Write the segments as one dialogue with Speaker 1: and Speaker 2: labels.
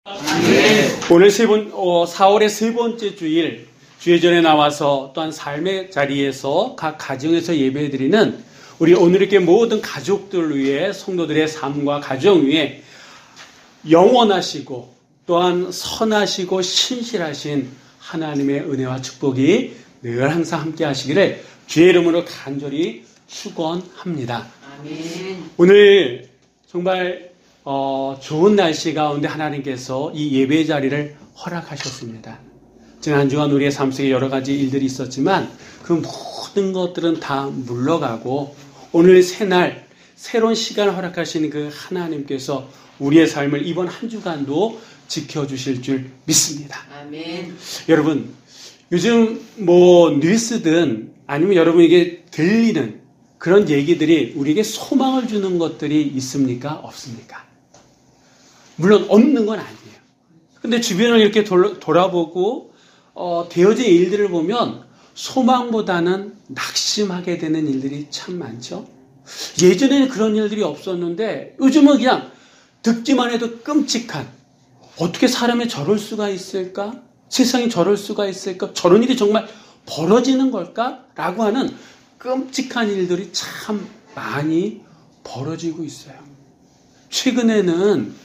Speaker 1: 오늘 4월의 세 번째 주일, 주예전에 나와서 또한 삶의 자리에서 각 가정에서 예배드리는 우리 오늘 이렇게 모든 가족들 위해 성도들의 삶과 가정 위에 영원하시고 또한 선하시고 신실하신 하나님의 은혜와 축복이 늘 항상 함께 하시기를 주의 이름으로 간절히 축원합니다.
Speaker 2: 아멘.
Speaker 1: 오늘 정말 좋은 날씨 가운데 하나님께서 이 예배 자리를 허락하셨습니다. 지난 한 주간 우리의 삶 속에 여러 가지 일들이 있었지만 그 모든 것들은 다 물러가고 오늘 새날 새로운 시간을 허락하시는 그 하나님께서 우리의 삶을 이번 한 주간도 지켜주실 줄 믿습니다.
Speaker 2: 아멘.
Speaker 1: 여러분, 요즘 뉴스든 아니면 여러분에게 들리는 그런 얘기들이 우리에게 소망을 주는 것들이 있습니까? 없습니까? 물론 없는 건 아니에요. 근데 주변을 이렇게 돌아보고 되어진 일들을 보면 소망보다는 낙심하게 되는 일들이 참 많죠. 예전에는 그런 일들이 없었는데 요즘은 그냥 듣기만 해도 끔찍한, 어떻게 사람이 저럴 수가 있을까? 세상이 저럴 수가 있을까? 저런 일이 정말 벌어지는 걸까? 라고 하는 끔찍한 일들이 참 많이 벌어지고 있어요. 최근에는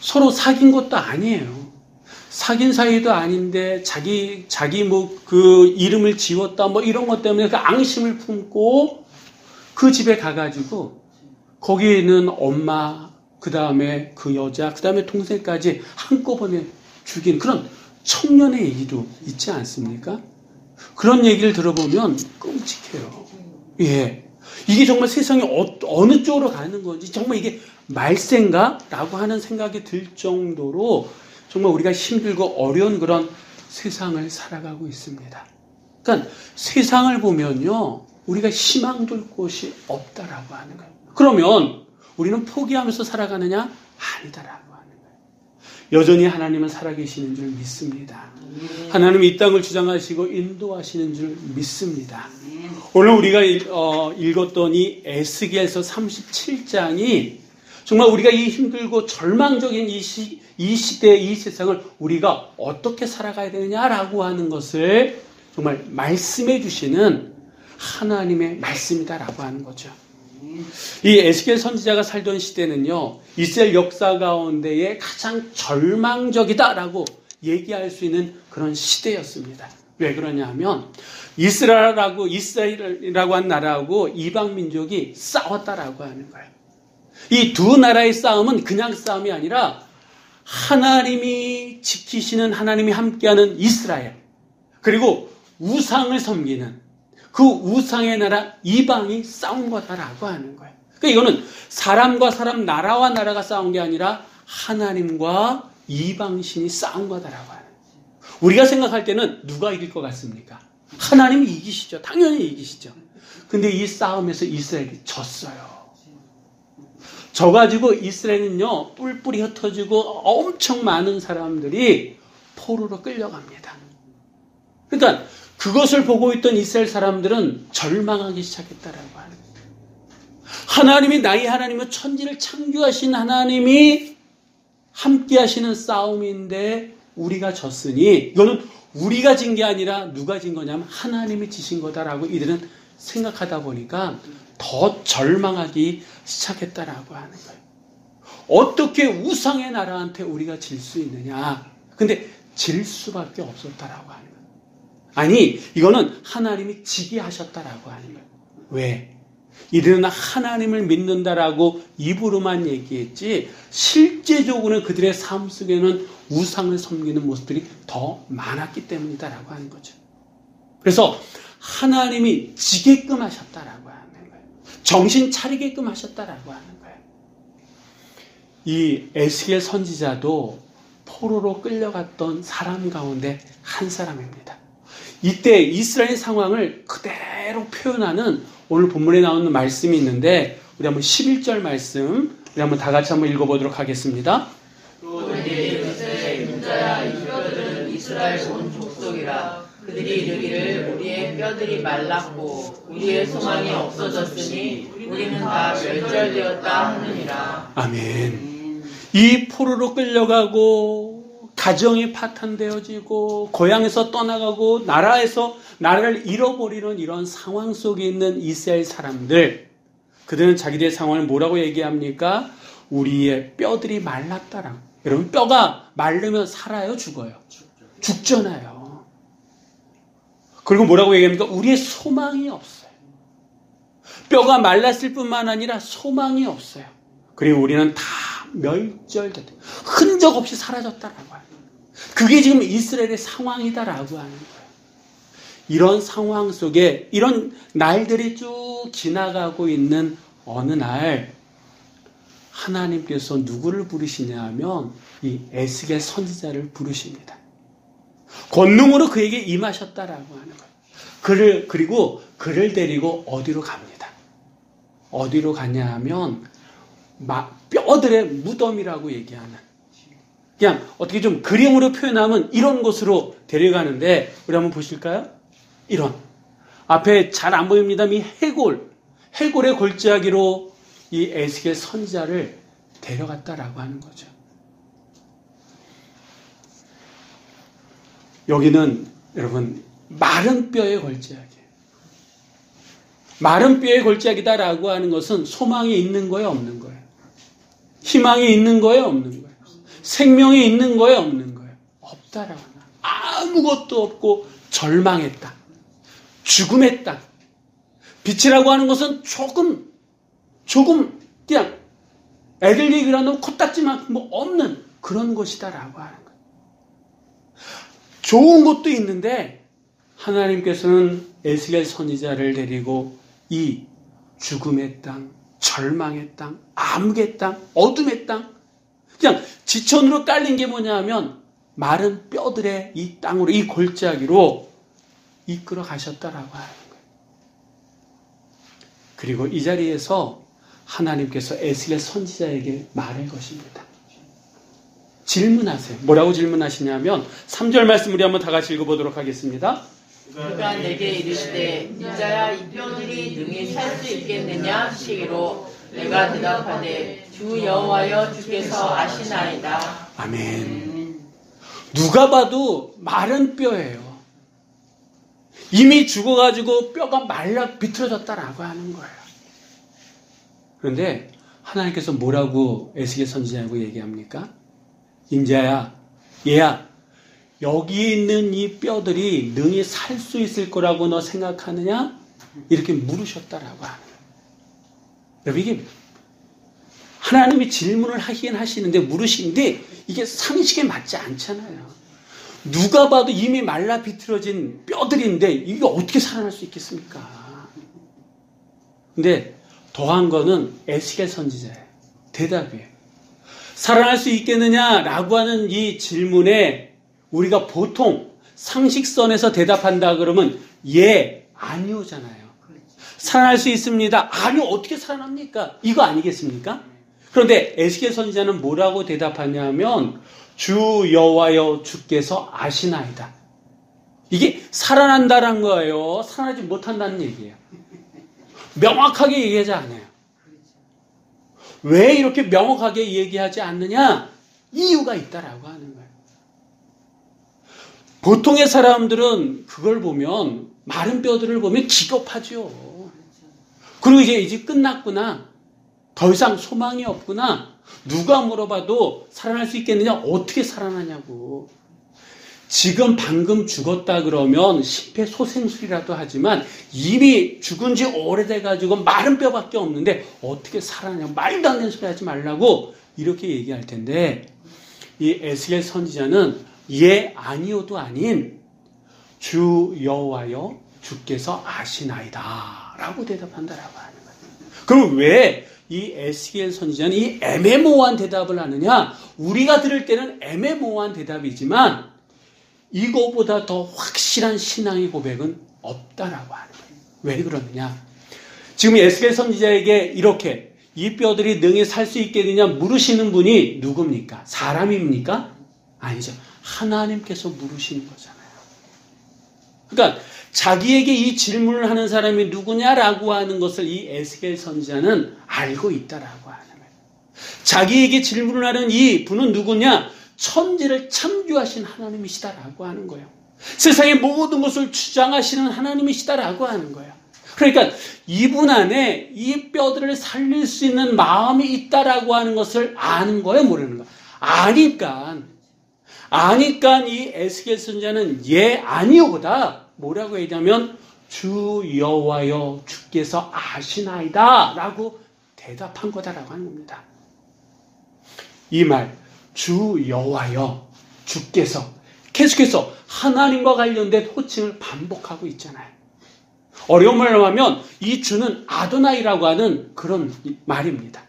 Speaker 1: 서로 사귄 것도 아니에요. 사귄 사이도 아닌데 자기 그 이름을 지웠다 이런 것 때문에 그 앙심을 품고 그 집에 가가지고 거기에 있는 엄마, 그 다음에 그 여자, 그 다음에 동생까지 한꺼번에 죽인 그런 청년의 얘기도 있지 않습니까? 그런 얘기를 들어보면 끔찍해요. 예. 이게 정말 세상이 어느 쪽으로 가는 건지 정말 이게 말세인가? 라고 하는 생각이 들 정도로 정말 우리가 힘들고 어려운 그런 세상을 살아가고 있습니다. 그러니까 세상을 보면요, 우리가 희망 둘 곳이 없다라고 하는 거예요. 그러면 우리는 포기하면서 살아가느냐? 아니다라고 하는 거예요. 여전히 하나님은 살아계시는 줄 믿습니다. 하나님이 이 땅을 주장하시고 인도하시는 줄 믿습니다. 오늘 우리가 읽었던 이 에스겔서 37장이 정말 우리가 이 힘들고 절망적인 이 시대, 이 세상을 우리가 어떻게 살아가야 되느냐라고 하는 것을 정말 말씀해 주시는 하나님의 말씀이다라고 하는 거죠. 이 에스겔 선지자가 살던 시대는요, 이스라엘 역사 가운데에 가장 절망적이다라고 얘기할 수 있는 그런 시대였습니다. 왜 그러냐면 이스라엘이라고 한 나라하고 이방 민족이 싸웠다라고 하는 거예요. 이 두 나라의 싸움은 그냥 싸움이 아니라 하나님이 지키시는, 하나님이 함께하는 이스라엘, 그리고 우상을 섬기는 그 우상의 나라 이방이 싸운 거다라고 하는 거예요. 그러니까 이거는 사람과 사람, 나라와 나라가 싸운 게 아니라 하나님과 이방신이 싸운 거다라고 하는 거예요. 우리가 생각할 때는 누가 이길 것 같습니까? 하나님이 이기시죠. 당연히 이기시죠. 근데 이 싸움에서 이스라엘이 졌어요. 져가지고 이스라엘은요, 뿔뿔이 흩어지고 엄청 많은 사람들이 포로로 끌려갑니다. 그러니까 그것을 보고 있던 이스라엘 사람들은 절망하기 시작했다라고 하는 거예요. 하나님이 나의 하나님은 천지를 창조하신 하나님이 함께 하시는 싸움인데 우리가 졌으니 이거는 우리가 진 게 아니라 누가 진 거냐면 하나님이 지신 거다라고 이들은 생각하다 보니까 더 절망하기 시작했다라고 하는 거예요. 어떻게 우상의 나라한테 우리가 질 수 있느냐? 근데 질 수밖에 없었다라고 하는 거예요. 아니, 이거는 하나님이 지게 하셨다라고 하는 거예요. 왜? 이들은 하나님을 믿는다라고 입으로만 얘기했지 실제적으로는 그들의 삶 속에는 우상을 섬기는 모습들이 더 많았기 때문이다라고 하는 거죠. 그래서 하나님이 지게끔 하셨다라고 하는 거예요. 정신 차리게끔 하셨다라고 하는 거예요. 이 에스겔 선지자도 포로로 끌려갔던 사람 가운데 한 사람입니다. 이때 이스라엘 상황을 그대로 표현하는 오늘 본문에 나오는 말씀이 있는데 우리 한번 11절 말씀 우리 한번 다 같이 한번 읽어보도록 하겠습니다.
Speaker 2: 또 내게 이르되 인자야 이 뼈들은 이스라엘 온 족속이라. 그들이 이르기를 우리의 뼈들이 말랐고 우리의 소망이 없어졌으니 우리는 다 멸절되었다 하느니라.
Speaker 1: 아멘. 이 포로로 끌려가고 가정이 파탄되어지고 고향에서 떠나가고 나라를 잃어버리는 이런 상황 속에 있는 이스라엘 사람들, 그들은 자기들의 상황을 뭐라고 얘기합니까? 우리의 뼈들이 말랐다라고. 여러분, 뼈가 마르면 살아요, 죽어요? 죽잖아요. 그리고 뭐라고 얘기합니까? 우리의 소망이 없어요. 뼈가 말랐을 뿐만 아니라 소망이 없어요. 그리고 우리는 다 멸절됐다. 흔적 없이 사라졌다라고 하는 거예요. 그게 지금 이스라엘의 상황이다라고 하는 거예요. 이런 상황 속에 이런 날들이 쭉 지나가고 있는 어느 날 하나님께서 누구를 부르시냐 하면 이 에스겔 선지자를 부르십니다. 권능으로 그에게 임하셨다라고 하는 거예요. 그리고 그를 데리고 어디로 갑니다. 어디로 가냐 하면 뼈들의 무덤이라고 얘기하는, 그냥 어떻게 좀 그림으로 표현하면 이런 곳으로 데려가는데, 우리 한번 보실까요? 이런 앞에 잘 안 보입니다. 이 해골의 골짜기로 이 에스겔 선지자를 데려갔다라고 하는 거죠. 여기는 여러분 마른 뼈의 골짜기예요. 마른 뼈의 골짜기다라고 하는 것은 소망이 있는 거예요, 없는 거예요? 희망이 있는 거예요, 없는 거예요? 생명이 있는 거예요, 없는 거예요? 없다라고 하나. 아무것도 없고 절망했다. 죽음의 땅. 빛이라고 하는 것은 조금 그냥 애들 얘기를 하면 코딱지만큼 없는 그런 것이다라고 하는 거예요. 좋은 것도 있는데 하나님께서는 에스겔 선지자를 데리고 이 죽음의 땅, 절망의 땅, 암흑의 땅, 어둠의 땅, 그냥 지천으로 깔린 게 뭐냐 하면 마른 뼈들의 이 땅으로, 이 골짜기로 이끌어 가셨다라고 하는 거예요. 그리고 이 자리에서 하나님께서 에스겔 선지자에게 말할 것입니다. 질문하세요. 뭐라고 질문하시냐면 3절 말씀 우리 한번 다 같이 읽어보도록 하겠습니다.
Speaker 2: 그가 내게 이르시되 인자야 이 뼈들이 능히 살 수 있겠느냐 시기로 내가 대답하되 주 여호와여 주께서 아시나이다.
Speaker 1: 아멘. 누가 봐도 마른 뼈예요. 이미 죽어가지고 뼈가 말라 비틀어졌다라고 하는 거예요. 그런데 하나님께서 뭐라고 에스겔 선지자하고 얘기합니까? 인자야, 얘야, 여기 있는 이 뼈들이 능히 살 수 있을 거라고 너 생각하느냐? 이렇게 물으셨다라고 하는 거예요. 여러분, 이게 하나님이 질문을 하긴 하시는데 물으시는데 이게 상식에 맞지 않잖아요. 누가 봐도 이미 말라 비틀어진 뼈들인데 이게 어떻게 살아날 수 있겠습니까? 근데 더한 거는 에스겔 선지자예요. 대답이에요. 살아날 수 있겠느냐라고 하는 이 질문에 우리가 보통 상식선에서 대답한다 그러면 예, 아니오잖아요. 살아날 수 있습니다. 아니요, 어떻게 살아납니까? 이거 아니겠습니까? 그런데 에스겔 선지자는 뭐라고 대답하냐면 주 여호와여 주께서 아시나이다. 이게 살아난다는 거예요. 살아나지 못한다는 얘기예요. 명확하게 얘기하지 않아요. 왜 이렇게 명확하게 얘기하지 않느냐? 이유가 있다라고 하는 거예요. 보통의 사람들은 그걸 보면 마른 뼈들을 보면 기겁하죠. 그리고 이제 끝났구나. 더 이상 소망이 없구나. 누가 물어봐도 살아날 수 있겠느냐? 어떻게 살아나냐고. 지금 방금 죽었다 그러면 심폐소생술이라도 하지만 이미 죽은 지 오래돼가지고 마른 뼈밖에 없는데 어떻게 살아나냐고. 말도 안 되는 소리 하지 말라고 이렇게 얘기할 텐데 이 에스겔 선지자는 예, 아니오도 아닌 주 여호와여 주께서 아시나이다 라고 대답한다라고 하는 거예요. 그럼 왜 이 에스겔 선지자는 이 애매모호한 대답을 하느냐? 우리가 들을 때는 애매모호한 대답이지만 이거보다 더 확실한 신앙의 고백은 없다라고 하는 거예요. 왜 그러느냐? 지금 에스겔 선지자에게 이렇게 이 뼈들이 능히 살 수 있겠느냐 물으시는 분이 누굽니까? 사람입니까? 아니죠. 하나님께서 물으시는 거잖아요. 그러니까 자기에게 이 질문을 하는 사람이 누구냐라고 하는 것을 이 에스겔 선지자는 알고 있다라고 하는 거예요. 자기에게 질문을 하는 이 분은 누구냐? 천지를 창조하신 하나님이시다라고 하는 거예요. 세상의 모든 것을 주장하시는 하나님이시다라고 하는 거예요. 그러니까 이분 안에 이 뼈들을 살릴 수 있는 마음이 있다라고 하는 것을 아는 거예요, 모르는 거예요? 아니까 이 에스겔 선지자는 예, 아니요보다 뭐라고 얘기하면 주 여호와여 주께서 아시나이다 라고 대답한 거다라고 하는 겁니다. 이 말, 주 여호와여 주께서 계속해서 하나님과 관련된 호칭을 반복하고 있잖아요. 어려운 말로 하면 이 주는 아도나이라고 하는 그런 말입니다.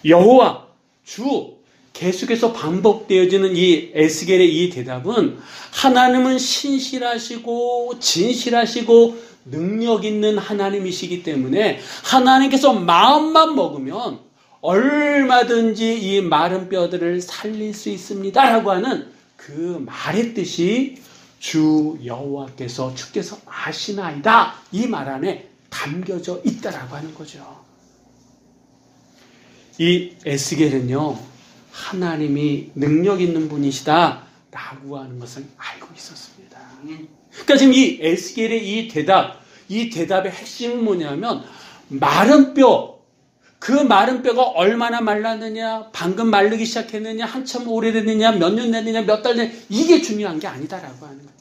Speaker 1: 여호와, 주, 계속해서 반복되어지는 이 에스겔의 이 대답은 하나님은 신실하시고 진실하시고 능력 있는 하나님이시기 때문에 하나님께서 마음만 먹으면 얼마든지 이 마른 뼈들을 살릴 수 있습니다라고 하는 그 말의 뜻이 주 여호와께서 주께서 아시나이다 이 말 안에 담겨져 있다라고 하는 거죠. 이 에스겔은요 하나님이 능력 있는 분이시다라고 하는 것을 알고 있었습니다. 그러니까 지금 이 에스겔의 이 대답의 핵심은 뭐냐면 마른 뼈, 그 마른 뼈가 얼마나 말랐느냐, 방금 마르기 시작했느냐, 한참 오래됐느냐, 몇 년 됐느냐, 몇 달 됐느냐, 이게 중요한 게 아니다라고 하는 거예요.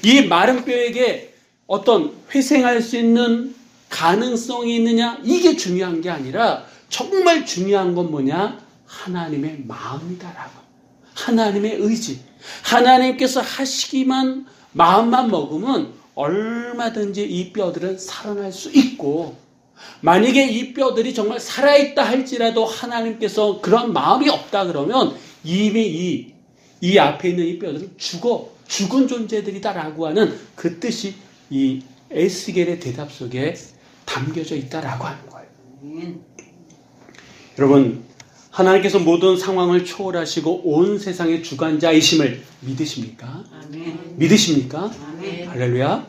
Speaker 1: 이 마른 뼈에게 어떤 회생할 수 있는 가능성이 있느냐, 이게 중요한 게 아니라 정말 중요한 건 뭐냐? 하나님의 마음이다라고. 하나님의 의지. 하나님께서 하시기만 마음만 먹으면 얼마든지 이 뼈들은 살아날 수 있고 만약에 이 뼈들이 정말 살아있다 할지라도 하나님께서 그런 마음이 없다 그러면 이미 이 앞에 있는 이 뼈들은 죽은 존재들이다라고 하는 그 뜻이 이 에스겔의 대답 속에 담겨져 있다라고 하는 거예요. 여러분, 하나님께서 모든 상황을 초월하시고 온 세상의 주관자이심을 믿으십니까?
Speaker 2: 아멘.
Speaker 1: 믿으십니까?
Speaker 2: 아멘.
Speaker 1: 할렐루야.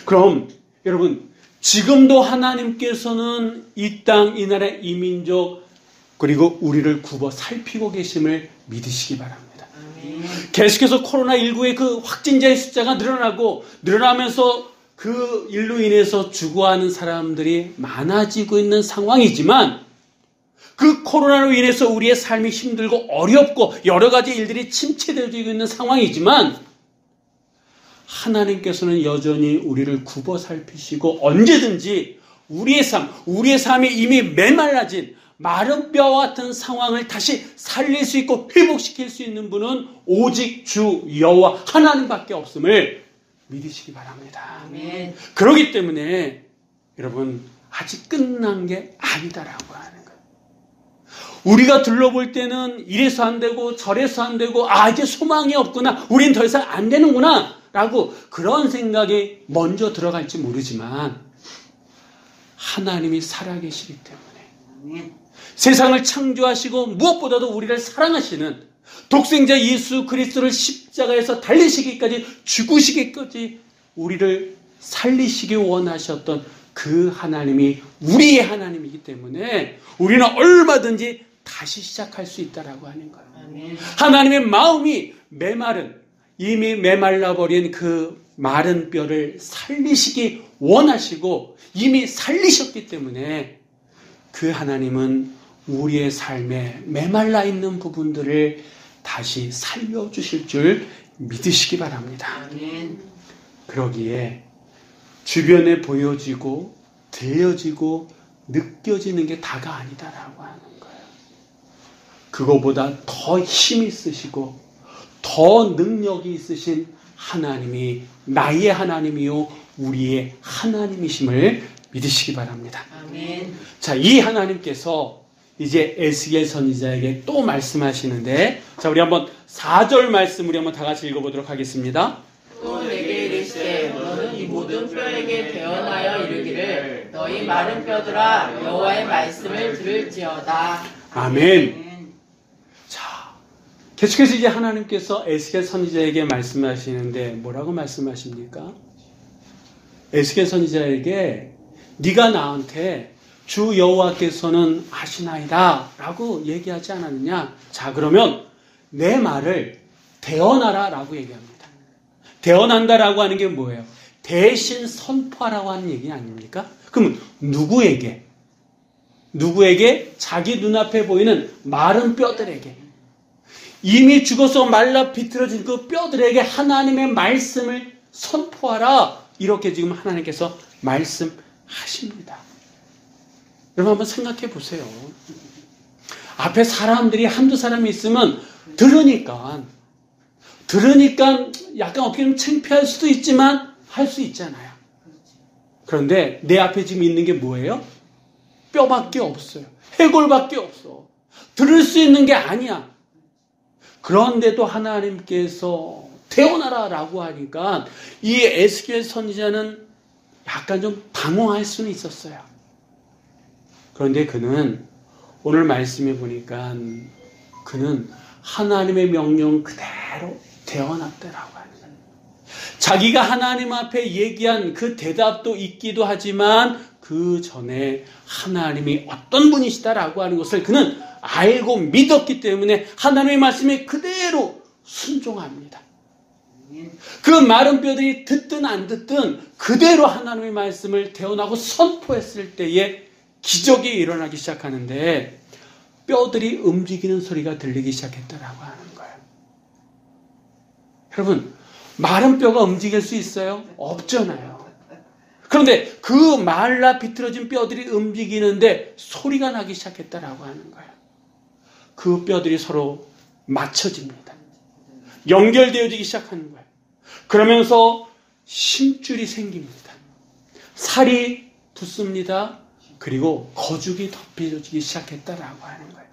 Speaker 1: 그럼 여러분, 지금도 하나님께서는 이 땅, 이 나라, 이 민족 그리고 우리를 굽어 살피고 계심을 믿으시기 바랍니다.
Speaker 2: 아멘.
Speaker 1: 계속해서 코로나19의 그 확진자의 숫자가 늘어나면서 그 일로 인해서 죽어가는 사람들이 많아지고 있는 상황이지만 그 코로나로 인해서 우리의 삶이 힘들고 어렵고 여러 가지 일들이 침체되어지고 있는 상황이지만 하나님께서는 여전히 우리를 굽어 살피시고 언제든지 우리의 삶이 이미 메말라진 마른 뼈와 같은 상황을 다시 살릴 수 있고 회복시킬 수 있는 분은 오직 주 여호와 하나님밖에 없음을 믿으시기 바랍니다.
Speaker 2: 아멘.
Speaker 1: 그렇기 때문에 여러분 아직 끝난 게 아니다라고 하는 거예요. 우리가 둘러볼 때는 이래서 안 되고 저래서 안 되고 이제 소망이 없구나, 우린 더 이상 안 되는구나 라고 그런 생각이 먼저 들어갈지 모르지만 하나님이 살아계시기 때문에 세상을 창조하시고 무엇보다도 우리를 사랑하시는 독생자 예수 그리스도를 십자가에서 달리시기까지 죽으시기까지 우리를 살리시기 원하셨던 그 하나님이 우리의 하나님이기 때문에 우리는 얼마든지 다시 시작할 수 있다라고 하는 거예요.
Speaker 2: 아멘.
Speaker 1: 하나님의 마음이 이미 메말라버린 그 마른 뼈를 살리시기 원하시고 이미 살리셨기 때문에 그 하나님은 우리의 삶에 메말라 있는 부분들을 다시 살려주실 줄 믿으시기 바랍니다.
Speaker 2: 아멘.
Speaker 1: 그러기에 주변에 보여지고 들려지고 느껴지는 게 다가 아니다라고 하는 거예요. 그거보다 더 힘이 있으시고 더 능력이 있으신 하나님이 나의 하나님이요 우리의 하나님이심을 믿으시기 바랍니다.
Speaker 2: 아멘.
Speaker 1: 자, 이 하나님께서 이제 에스겔 선지자에게 또 말씀하시는데, 자, 우리 한번 4절 말씀 우리 한번 다 같이 읽어보도록 하겠습니다.
Speaker 2: 또 내게 이르시되 너는 이 모든 뼈에게 대언하여 이르기를 너희 마른 뼈들아 여호와의 말씀을 들을지어다.
Speaker 1: 아멘. 자, 계속해서 이제 하나님께서 에스겔 선지자에게 말씀하시는데 뭐라고 말씀하십니까? 에스겔 선지자에게 네가 나한테 주 여호와께서는 아시나이다 라고 얘기하지 않았느냐. 자, 그러면 내 말을 대언하라 라고 얘기합니다. 대언한다라고 하는 게 뭐예요? 대신 선포하라고 하는 얘기 아닙니까? 그럼 누구에게? 자기 눈앞에 보이는 마른 뼈들에게, 이미 죽어서 말라 비틀어진 그 뼈들에게 하나님의 말씀을 선포하라. 이렇게 지금 하나님께서 말씀하십니다. 여러분 한번 생각해 보세요. 앞에 사람들이 한두 사람이 있으면 들으니까 약간 어떻게 보면 창피할 수도 있지만 할 수 있잖아요. 그런데 내 앞에 지금 있는 게 뭐예요? 뼈밖에 없어요. 해골밖에 없어. 들을 수 있는 게 아니야. 그런데도 하나님께서 태어나라 라고 하니까 이 에스겔 선지자는 약간 좀 당황할 수는 있었어요. 그런데 그는 오늘 말씀해 보니까 그는 하나님의 명령 그대로 태어났다라고 하는 거예요. 자기가 하나님 앞에 얘기한 그 대답도 있기도 하지만 그 전에 하나님이 어떤 분이시다라고 하는 것을 그는 알고 믿었기 때문에 하나님의 말씀에 그대로 순종합니다. 그 마른 뼈들이 듣든 안 듣든 그대로 하나님의 말씀을 대언하고 선포했을 때에 기적이 일어나기 시작하는데 뼈들이 움직이는 소리가 들리기 시작했다라고 하는 거예요. 여러분, 마른 뼈가 움직일 수 있어요? 없잖아요. 그런데 그 말라 비틀어진 뼈들이 움직이는데 소리가 나기 시작했다라고 하는 거예요. 그 뼈들이 서로 맞춰집니다. 연결되어지기 시작하는 거예요. 그러면서 심줄이 생깁니다. 살이 붙습니다. 그리고 거죽이 덮여지기 시작했다라고 하는 거예요.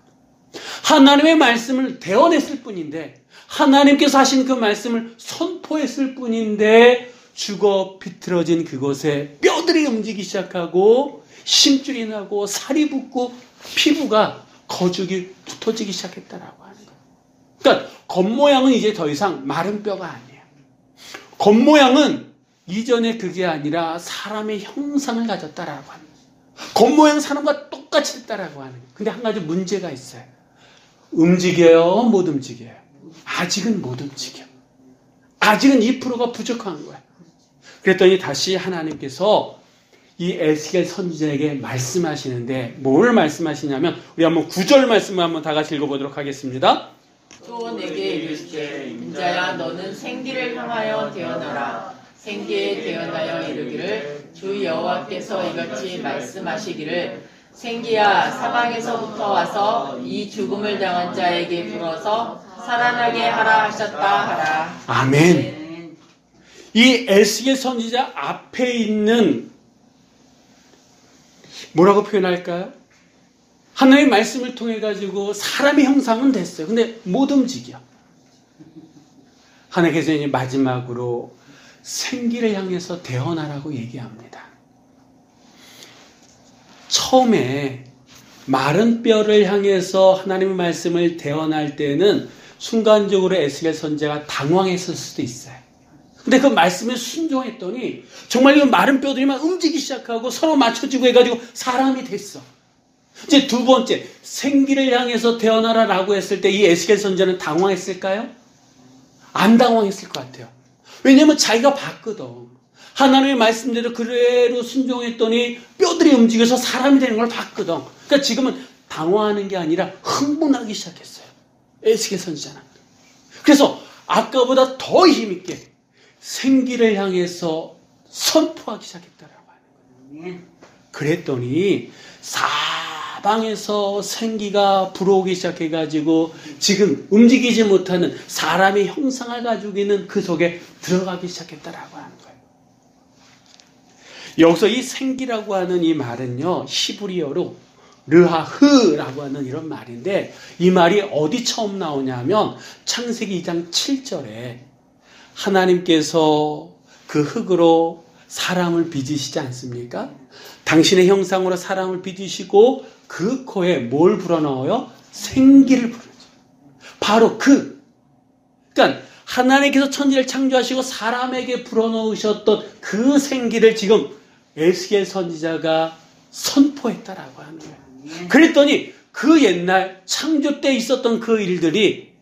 Speaker 1: 하나님의 말씀을 대언했을 뿐인데, 하나님께서 하신 그 말씀을 선포했을 뿐인데 죽어 비틀어진 그곳에 뼈들이 움직이기 시작하고 심줄이 나고 살이 붙고 피부가 거죽이 붙어지기 시작했다라고 하는 거예요. 그러니까 겉모양은 이제 더 이상 마른 뼈가 아니에요. 겉모양은 이전에 그게 아니라 사람의 형상을 가졌다라고 하는 거예요. 겉모양 사람과 똑같이 됐다라고 하는 거예요. 근데 한 가지 문제가 있어요. 움직여요? 못 움직여요? 아직은 못 움직여. 아직은 2%가 부족한 거예요. 그랬더니 다시 하나님께서 이 에스겔 선지자에게 말씀하시는데 뭘 말씀하시냐면 우리 한번 9절 말씀을 한번 다 같이 읽어보도록 하겠습니다.
Speaker 2: 또 내게 이르시되 인자야 너는 생기를 향하여 대언하라. 생기에 대언하여 이르기를 주 여호와께서 이같이 말씀하시기를 생기야 사방에서부터 와서 이 죽음을 당한 자에게 불어서 살아나게 하라 하셨다 하라.
Speaker 1: 아멘. 이 에스겔 선지자 앞에 있는 뭐라고 표현할까요? 하나님의 말씀을 통해 가지고 사람의 형상은 됐어요. 근데 못 움직여. 하나님께서 이제 마지막으로 생기를 향해서 대언하라고 얘기합니다. 처음에 마른 뼈를 향해서 하나님의 말씀을 대언할 때는 순간적으로 에스겔 선지자가 당황했을 수도 있어요. 근데 그 말씀에 순종했더니 정말 이 마른 뼈들이 막 움직이기 시작하고 서로 맞춰지고 해가지고 사람이 됐어. 이제 두 번째, 생기를 향해서 대언하라라고 했을 때 이 에스겔 선지자는 당황했을까요? 안 당황했을 것 같아요. 왜냐하면 자기가 봤거든. 하나님의 말씀대로 그대로 순종했더니 뼈들이 움직여서 사람이 되는 걸 봤거든. 그러니까 지금은 당황하는 게 아니라 흥분하기 시작했어요. 에스겔 선지자는. 그래서 아까보다 더 힘있게 생기를 향해서 선포하기 시작했다라고 하는 거예요. 그랬더니 사방에서 생기가 불어오기 시작해가지고 지금 움직이지 못하는 사람의 형상을 가지고 있는 그 속에 들어가기 시작했다라고 하는 거예요. 여기서 이 생기라고 하는 이 말은요, 히브리어로 르하흐라고 하는 이런 말인데 이 말이 어디 처음 나오냐면 창세기 2장 7절에 하나님께서 그 흙으로 사람을 빚으시지 않습니까? 당신의 형상으로 사람을 빚으시고 그 코에 뭘 불어넣어요? 생기를 불어넣어요. 바로 그러니까 하나님께서 천지를 창조하시고 사람에게 불어넣으셨던 그 생기를 지금 에스겔 선지자가 선포했다라고 하는 거예요. 그랬더니 그 옛날 창조 때 있었던 그 일들이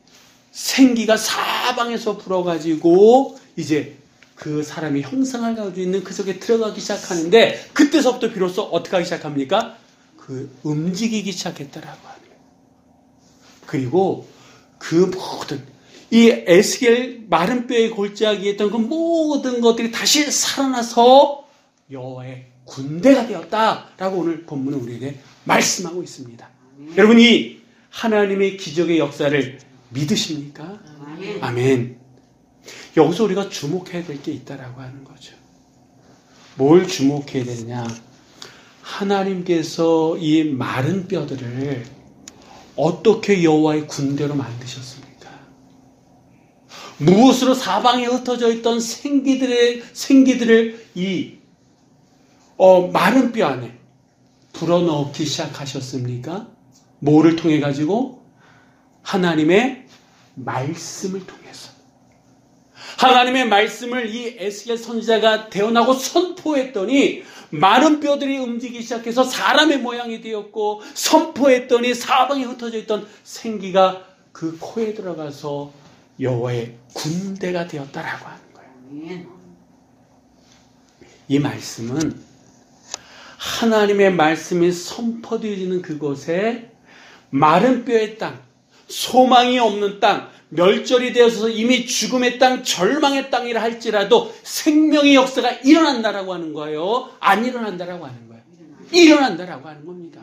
Speaker 1: 생기가 사방에서 불어가지고 이제 그 사람이 형상을 가지고 있는 그 속에 들어가기 시작하는데 그때서부터 비로소 어떻게 하기 시작합니까? 그 움직이기 시작했다라고 하는 거예요. 그리고 그 모든 이 에스겔 마른 뼈에 골짜기에 있던 그 모든 것들이 다시 살아나서 여호와의 군대가 되었다라고 오늘 본문은 우리에게 말씀하고 있습니다. 여러분 이 하나님의 기적의 역사를 믿으십니까? 아멘. 여기서 우리가 주목해야 될 게 있다라고 하는 거죠. 뭘 주목해야 되느냐? 하나님께서 이 마른 뼈들을 어떻게 여호와의 군대로 만드셨습니까? 무엇으로 사방에 흩어져 있던 생기들을 이 마른 뼈 안에 불어넣기 시작하셨습니까? 뭐를 통해 가지고? 하나님의 말씀을 통해서. 하나님의 말씀을 이 에스겔 선지자가 태어나고 선포했더니 마른 뼈들이 움직이기 시작해서 사람의 모양이 되었고 선포했더니 사방에 흩어져 있던 생기가 그 코에 들어가서 여호와의 군대가 되었다라고 하는 거예요. 이 말씀은 하나님의 말씀이 선포되어지는 그곳에 마른 뼈의 땅, 소망이 없는 땅, 멸절이 되어서 이미 죽음의 땅, 절망의 땅이라 할지라도 생명의 역사가 일어난다라고 하는 거예요. 안 일어난다라고 하는 거예요. 일어난다라고 하는 겁니다.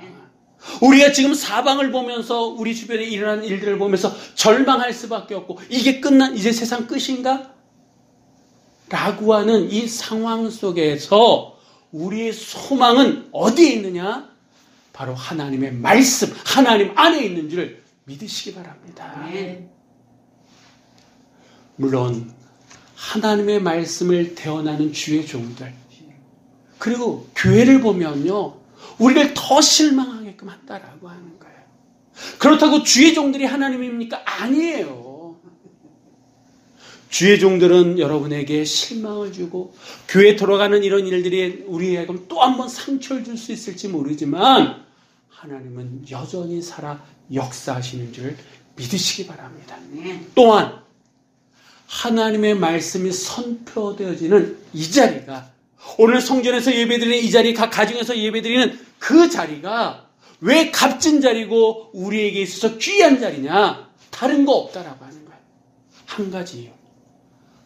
Speaker 1: 우리가 지금 사방을 보면서 우리 주변에 일어나는 일들을 보면서 절망할 수밖에 없고 이게 이제 세상 끝인가? 라고 하는 이 상황 속에서 우리의 소망은 어디에 있느냐? 바로 하나님의 말씀, 하나님 안에 있는 줄을 믿으시기 바랍니다. 물론 하나님의 말씀을 대언하는 주의 종들 그리고 교회를 보면요 우리를 더 실망하게끔 한다라고 하는 거예요. 그렇다고 주의 종들이 하나님입니까? 아니에요. 주의 종들은 여러분에게 실망을 주고 교회 돌아가는 이런 일들이 우리에게 또 한 번 상처를 줄 수 있을지 모르지만 하나님은 여전히 살아 역사하시는 줄 믿으시기 바랍니다. 또한 하나님의 말씀이 선포되어지는 이 자리가 오늘 성전에서 예배드리는 이 자리, 각 가정에서 예배드리는 그 자리가 왜 값진 자리고 우리에게 있어서 귀한 자리냐? 다른 거 없다라고 하는 거예요. 한 가지예요.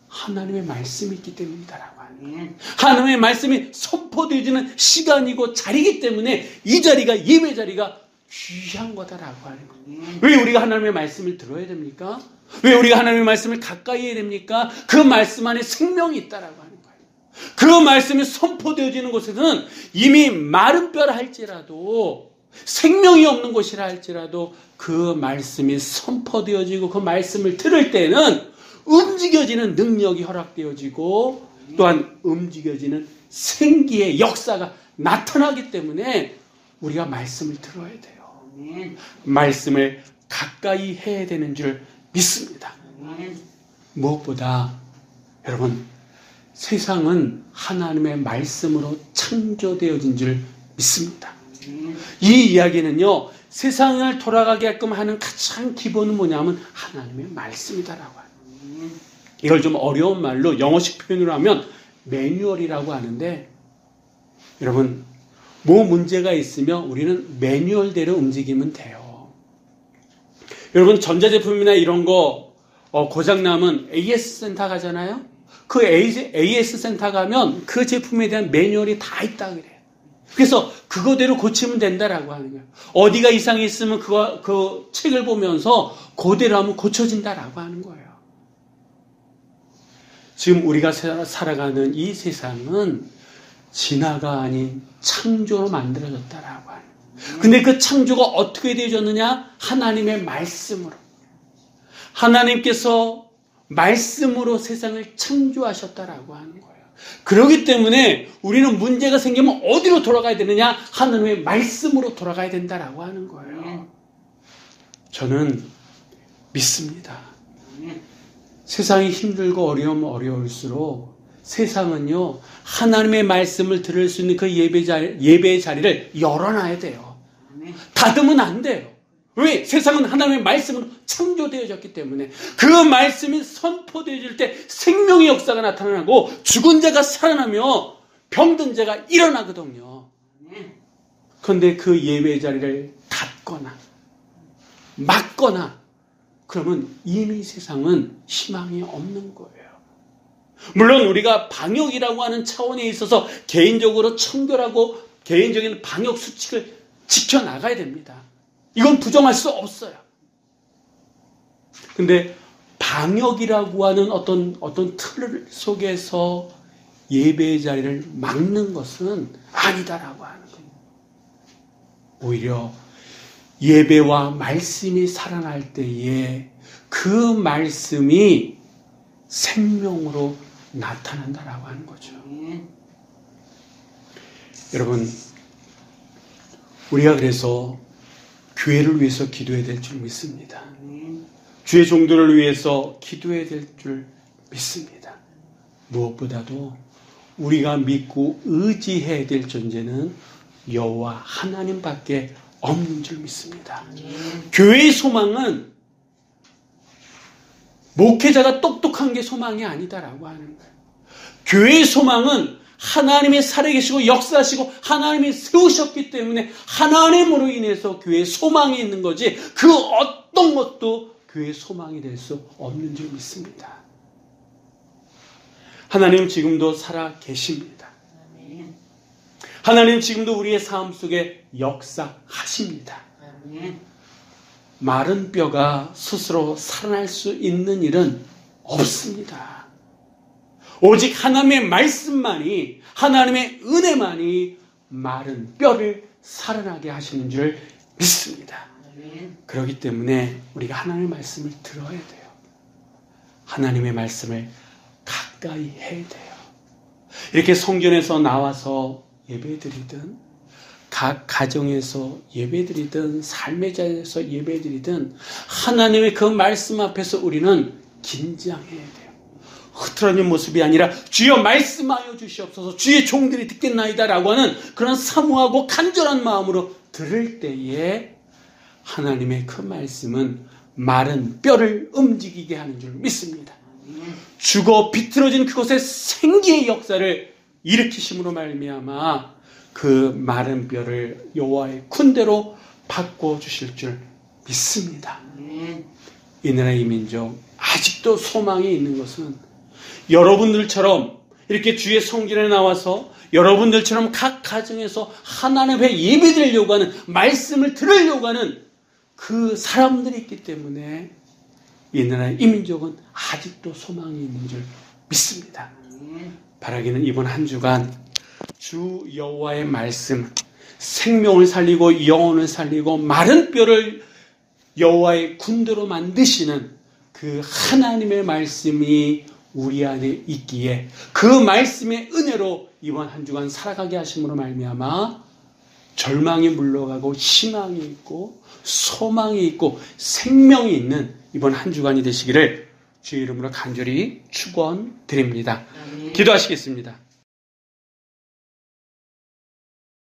Speaker 1: 하나님의 말씀이 있기 때문이다라고 하는 거예요. 하나님의 말씀이 선포되어지는 시간이고 자리이기 때문에 이 자리가 예배 자리가 귀한 거다라고 하는 거예요. 왜 우리가 하나님의 말씀을 들어야 됩니까? 왜 우리가 하나님의 말씀을 가까이 해야 됩니까? 그 말씀 안에 생명이 있다라고 하는 거예요. 그 말씀이 선포되어지는 곳에서는 이미 마른 뼈라 할지라도 생명이 없는 곳이라 할지라도 그 말씀이 선포되어지고 그 말씀을 들을 때는 움직여지는 능력이 허락되어지고 또한 움직여지는 생기의 역사가 나타나기 때문에 우리가 말씀을 들어야 돼요. 말씀을 가까이 해야 되는 줄 믿습니다. 무엇보다 여러분 세상은 하나님의 말씀으로 창조되어진 줄 믿습니다. 이 이야기는요 세상을 돌아가게끔 하는 가장 기본은 뭐냐면 하나님의 말씀이다라고 하는 이걸 좀 어려운 말로 영어식 표현으로 하면 매뉴얼이라고 하는데 여러분 뭐 문제가 있으면 우리는 매뉴얼대로 움직이면 돼요. 여러분 전자제품이나 이런 거 고장나면 AS 센터 가잖아요. 그 AS 센터 가면 그 제품에 대한 매뉴얼이 다 있다 그래요. 그래서 그거대로 고치면 된다라고 하는 거예요. 어디가 이상이 있으면 그 책을 보면서 그대로 하면 고쳐진다라고 하는 거예요. 지금 우리가 살아가는 이 세상은 진화가 아닌 창조로 만들어졌다라고 하는 거예요. 근데 그 창조가 어떻게 되어졌느냐? 하나님의 말씀으로. 하나님께서 말씀으로 세상을 창조하셨다라고 하는 거예요. 그렇기 때문에 우리는 문제가 생기면 어디로 돌아가야 되느냐? 하나님의 말씀으로 돌아가야 된다라고 하는 거예요. 저는 믿습니다. 세상이 힘들고 어려울수록 세상은요, 하나님의 말씀을 들을 수 있는 그 예배의 자리를 열어놔야 돼요. 닫으면 안 돼요. 왜? 세상은 하나님의 말씀으로 창조되어졌기 때문에 그 말씀이 선포되어질 때 생명의 역사가 나타나고 죽은 자가 살아나며 병든 자가 일어나거든요. 그런데 그 예배의 자리를 닫거나 막거나 그러면 이미 세상은 희망이 없는 거예요. 물론 우리가 방역이라고 하는 차원에 있어서 개인적으로 청결하고 개인적인 방역 수칙을 지켜나가야 됩니다. 이건 부정할 수 없어요. 근데 방역이라고 하는 어떤 틀 속에서 예배의 자리를 막는 것은 아니다라고 하는 거예요. 오히려 예배와 말씀이 살아날 때에 그 말씀이 생명으로 나타난다라고 하는 거죠. 여러분, 우리가 그래서 교회를 위해서 기도해야 될 줄 믿습니다. 주의 종들을 위해서 기도해야 될 줄 믿습니다. 무엇보다도 우리가 믿고 의지해야 될 존재는 여호와 하나님밖에 없는 줄 믿습니다. 교회의 소망은 목회자가 똑똑한 게 소망이 아니다라고 하는 거예요. 교회의 소망은 하나님이 살아계시고 역사하시고 하나님이 세우셨기 때문에 하나님으로 인해서 교회에 소망이 있는 거지 그 어떤 것도 교회의 소망이 될 수 없는 줄 믿습니다. 하나님 지금도 살아 계십니다. 하나님 지금도 우리의 삶 속에 역사하십니다. 마른 뼈가 스스로 살아날 수 있는 일은 없습니다. 오직 하나님의 말씀만이, 하나님의 은혜만이 마른 뼈를 살아나게 하시는 줄 믿습니다. 그렇기 때문에 우리가 하나님의 말씀을 들어야 돼요. 하나님의 말씀을 가까이 해야 돼요. 이렇게 성전에서 나와서 예배드리든, 각 가정에서 예배드리든, 삶의 자리에서 예배드리든, 하나님의 그 말씀 앞에서 우리는 긴장해야 돼요. 흐트러진 모습이 아니라 주여 말씀하여 주시옵소서, 주의 종들이 듣겠나이다라고 하는 그런 사모하고 간절한 마음으로 들을 때에 하나님의 그 말씀은 마른 뼈를 움직이게 하는 줄 믿습니다. 죽어 비틀어진 그곳에 생기의 역사를 일으키심으로 말미암아 그 마른 뼈를 여호와의 군대로 바꿔주실 줄 믿습니다. 이 나라의 민족 아직도 소망이 있는 것은 여러분들처럼 이렇게 주의 성전에 나와서 여러분들처럼 각 가정에서 하나님 앞에 예배드리려고 하는, 말씀을 들으려고 하는 그 사람들이 있기 때문에 이 나라의 이 민족은 아직도 소망이 있는 줄 믿습니다. 바라기는 이번 한 주간 주 여호와의 말씀, 생명을 살리고 영혼을 살리고 마른 뼈를 여호와의 군대로 만드시는 그 하나님의 말씀이 우리 안에 있기에 그 말씀의 은혜로 이번 한 주간 살아가게 하심으로 말미암아 절망이 물러가고 희망이 있고 소망이 있고 생명이 있는 이번 한 주간이 되시기를 주의 이름으로 간절히 축원드립니다. 기도하시겠습니다.